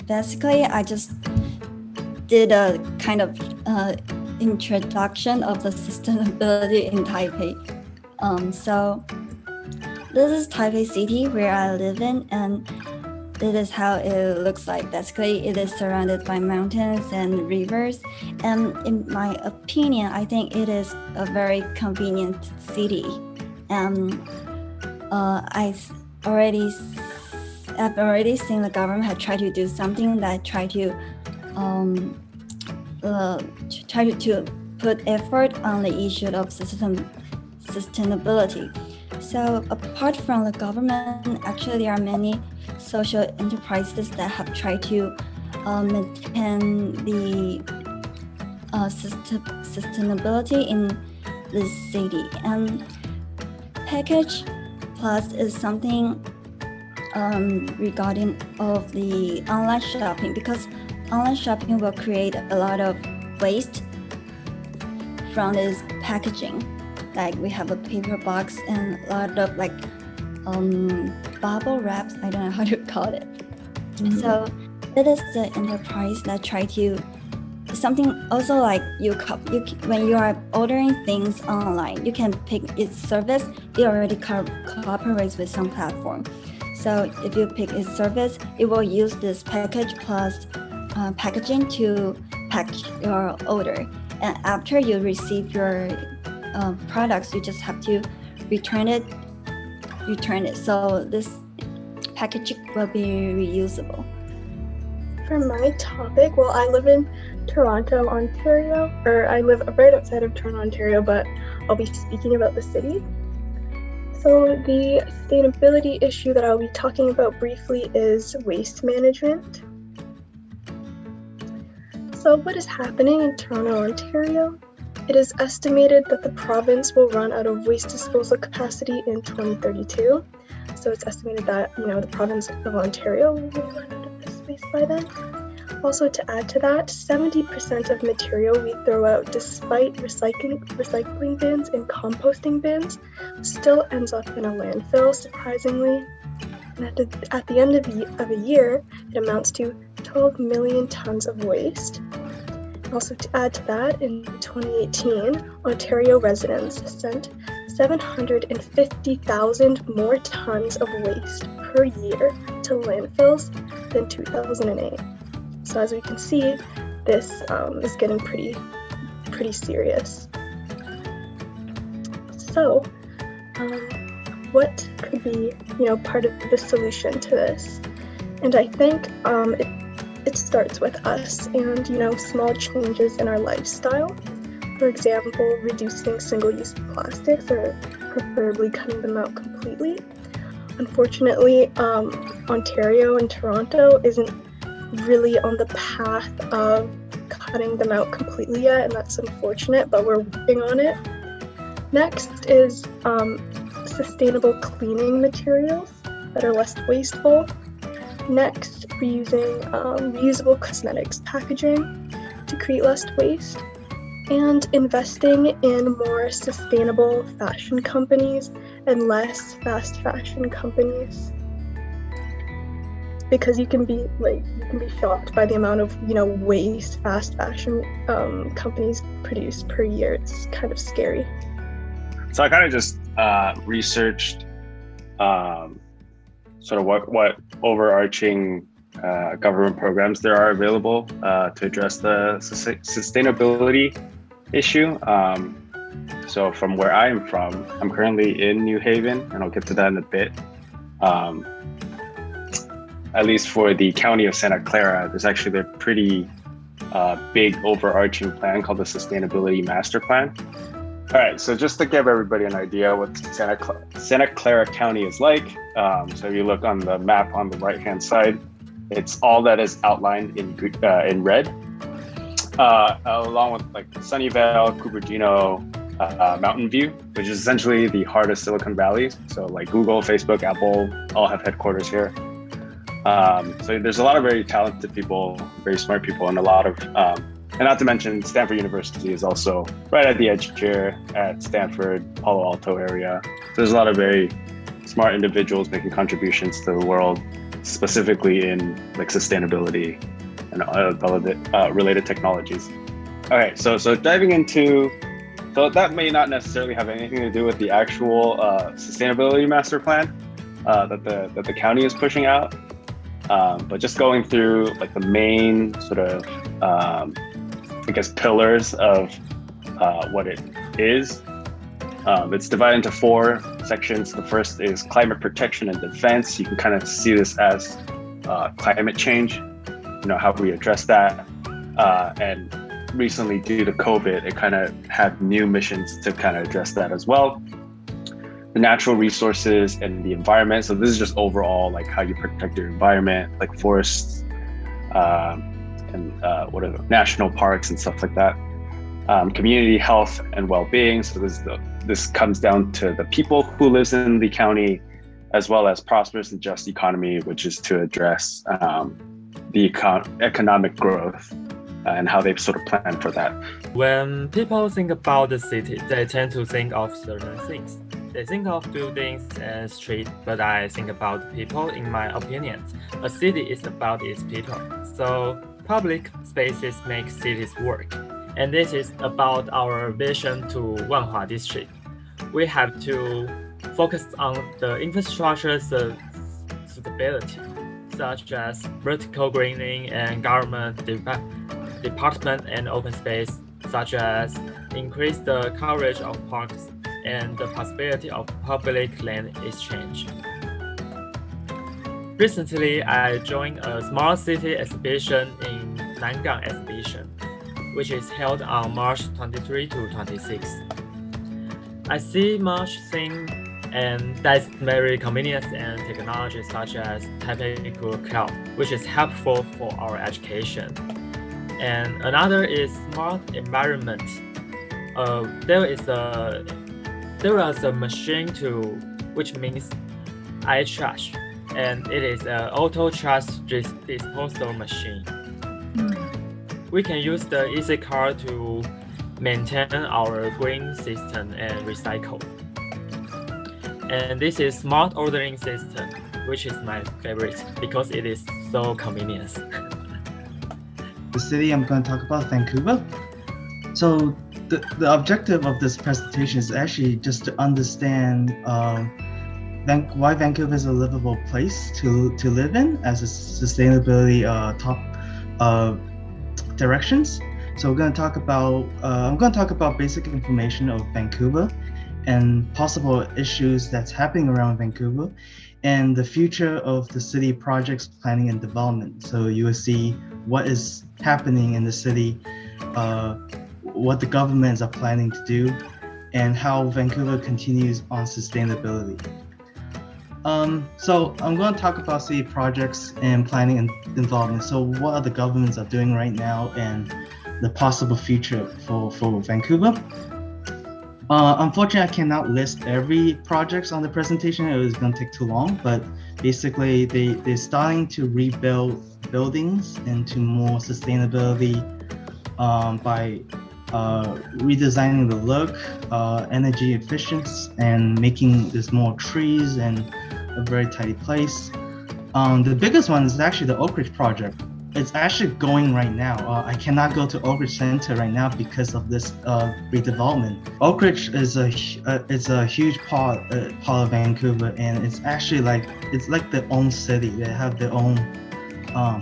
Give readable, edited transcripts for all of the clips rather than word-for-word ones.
basically, I just did a kind of introduction of the sustainability in Taipei. So this is Taipei City where I live in, and this is how it looks like. Basically, it is surrounded by mountains and rivers. And in my opinion, I think it is a very convenient city. I've already seen the government had tried to do something that try to put effort on the issue of sustainability. So apart from the government, actually there are many social enterprises that have tried to maintain the sustainability in this city. And Package Plus is something regarding of the online shopping, because online shopping will create a lot of waste from this packaging. Like we have a paper box and a lot of like bubble wraps, I don't know how to call it. Mm-hmm. So it is the enterprise that try to something also like when you are ordering things online, you can pick its service. It already cooperates with some platform. So if you pick its service, it will use this Package Plus packaging to pack your order. And after you receive your products, you just have to return it. So this packaging will be reusable. For my topic, well, I live in Toronto, Ontario, or I live right outside of Toronto, Ontario, but I'll be speaking about the city. So the sustainability issue that I'll be talking about briefly is waste management. So what is happening in Toronto, Ontario? It is estimated that the province will run out of waste disposal capacity in 2032. So it's estimated that, the province of Ontario will run out of this waste by then. Also, to add to that, 70% of material we throw out, despite recycling bins and composting bins, still ends up in a landfill, surprisingly. And at the end of a year, it amounts to 12 million tons of waste. Also, to add to that, in 2018, Ontario residents sent 750,000 more tons of waste per year to landfills than 2008. So as we can see, this is getting pretty serious. So, what could be, part of the solution to this? And I think it starts with us and, small changes in our lifestyle. For example, reducing single-use plastics or preferably cutting them out completely. Unfortunately, Ontario and Toronto isn't really on the path of cutting them out completely yet, and that's unfortunate, but we're working on it. Next is sustainable cleaning materials that are less wasteful. Next, reusing reusable cosmetics packaging to create less waste, and investing in more sustainable fashion companies and less fast fashion companies. Because you can be shocked by the amount of waste fast fashion companies produce per year. It's kind of scary. So I kind of just researched sort of what overarching government programs there are available to address the sustainability issue. So from where I'm from, I'm currently in New Haven, and I'll get to that in a bit. At least for the county of Santa Clara, there's actually a pretty big overarching plan called the Sustainability Master Plan. All right, so just to give everybody an idea what Santa Clara County is like. So if you look on the map on the right-hand side, it's all that is outlined in red, along with like Sunnyvale, Cupertino, Mountain View, which is essentially the heart of Silicon Valley. So like Google, Facebook, Apple, all have headquarters here. So there's a lot of very talented people, very smart people, and a lot of, and not to mention Stanford University is also right at the edge here at Stanford, Palo Alto area. So there's a lot of very smart individuals making contributions to the world. specifically in like sustainability and all of the related technologies. All right, so diving into, so that may not necessarily have anything to do with the actual sustainability master plan that the county is pushing out, but just going through like the main sort of I guess pillars of what it is. It's divided into 4 sections. The first is climate protection and defense. You can kind of see this as climate change, how we address that. And recently, due to COVID, it kind of had new missions to kind of address that as well. The natural resources and the environment. So this is just overall like how you protect your environment, like forests and what are the national parks and stuff like that. Community health and well-being. So this comes down to the people who lives in the county, as well as prosperous and just economy, which is to address the economic growth and how they sort of plan for that. When people think about the city, they tend to think of certain things. They think of buildings and streets, but I think about people. In my opinion, a city is about its people. So public spaces make cities work. And this is about our vision to Wanhua district. We have to focus on the infrastructure suitability, such as vertical greening and government department and open space, such as increase the coverage of parks and the possibility of public land exchange. Recently, I joined a smart city exhibition in Nangang exhibition, which is held on March 23 to 26. I see much things and that's very convenient and technology such as Taipei Cloud, which is helpful for our education. And another is smart environment. There is a machine which means iTrash, and it is an auto trash disposal machine. We can use the easy car to maintain our green system and recycle. And this is smart ordering system, which is my favorite because it is so convenient. The city I'm going to talk about, Vancouver. So the objective of this presentation is actually just to understand why Vancouver is a livable place to live in as a sustainability top directions. So we're going to talk about, I'm going to talk about basic information of Vancouver and possible issues that's happening around Vancouver and the future of the city projects planning and development. So you will see what is happening in the city, what the governments are planning to do, and how Vancouver continues on sustainability. So I'm going to talk about city projects and planning and development. So what are the governments are doing right now and the possible future for Vancouver. Unfortunately, I cannot list every projects on the presentation. It was going to take too long, but basically they're starting to rebuild buildings into more sustainability by redesigning the look, energy efficiency, and making this more trees and a very tidy place. The biggest one is actually the Oak Ridge project. It's actually going right now. I cannot go to Oak Ridge Center right now because of this redevelopment. Oak Ridge is a huge part of Vancouver, and it's actually like their own city. They have their own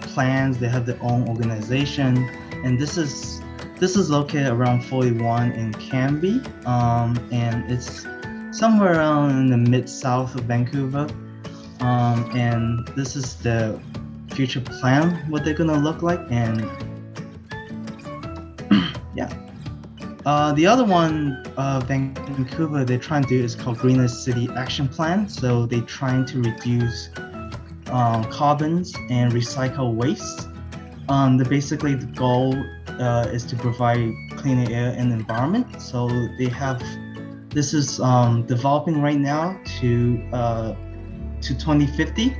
plans. They have their own organization, and this is located around 41 in Canby, and it's somewhere around in the mid-south of Vancouver, and this is the future plan, what they're gonna look like, and yeah. The other one, Vancouver, they're trying to do is called Greener City Action Plan. So they're trying to reduce carbons and recycle waste. Basically the goal is to provide cleaner air and environment. So they have, this is developing right now to 2050.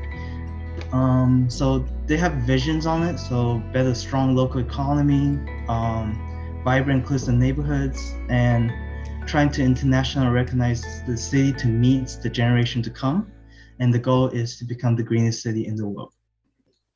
So they have visions on it. So better, strong local economy, vibrant, inclusive neighborhoods, and trying to internationally recognize the city to meet the generation to come. and the goal is to become the greenest city in the world.